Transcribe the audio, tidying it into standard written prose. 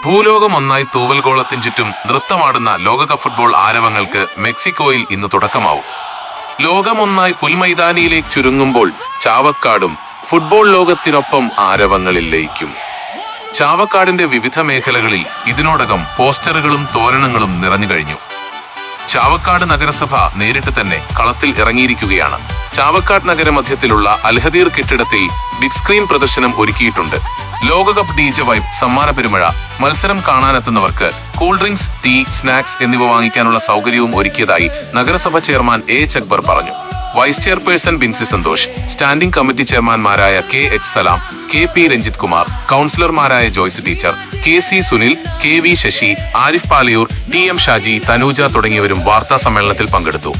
ഭൂലോകം ഒന്നായി തൂവൽഗോളത്തിൻ ചുറ്റും നൃത്തമാടുന്ന ലോകകപ്പ് ഫുട്ബോൾ ആരവങ്ങൾക്ക് മെക്സിക്കോയിൽ ഇന്ന് തുടക്കമാവും. ലോകമൊന്നായി പുൽമൈതാനിയിലേക്ക് ചുരുങ്ങുമ്പോൾ ചാവക്കാടും ഫുട്ബോൾ ലോകത്തിനൊപ്പം ആരവങ്ങളിൽ ലയിക്കും. ചാവക്കാടിന്റെ വിവിധ മേഖലകളിൽ ഇതിനോടകം പോസ്റ്ററുകളും തോരണങ്ങളും നിറഞ്ഞു കഴിഞ്ഞു. ചാവക്കാട് നഗരസഭ നേരിട്ട് തന്നെ കളത്തിൽ ഇറങ്ങിയിരിക്കുകയാണ്. ചാവക്കാട് നഗരമധ്യത്തിലുള്ള അൽഹദീർ കെട്ടിടത്തിൽ ബിഗ് സ്ക്രീൻ പ്രദർശനം ഒരുക്കിയിട്ടുണ്ട്. ലോകകപ്പ് DJ വൈബ്, സമ്മാന പെരുമഴ, മത്സരം കാണാനെത്തുന്നവർക്ക് കൂൾ ഡ്രിങ്ക്സ്, ടീ, സ്നാക്സ് എന്നിവ വാങ്ങിക്കാനുള്ള സൗകര്യവും ഒരുക്കിയതായി നഗരസഭ ചെയർമാൻ എച്ച് അക്ബർ പറഞ്ഞു. Vice chairperson Binsi Santhosh, standing committee ചെയർമാൻമാരായ KH സലാം, KP രഞ്ജിത് കുമാർ, കൗൺസിലർമാരായ Joyce teacher, KC Sunil, KV Sasi, Arif Palayur, TM Shaji, Thanuja തുടങ്ങിയവരും വാർത്താ സമ്മേളനത്തിൽ പങ്കെടുത്തു.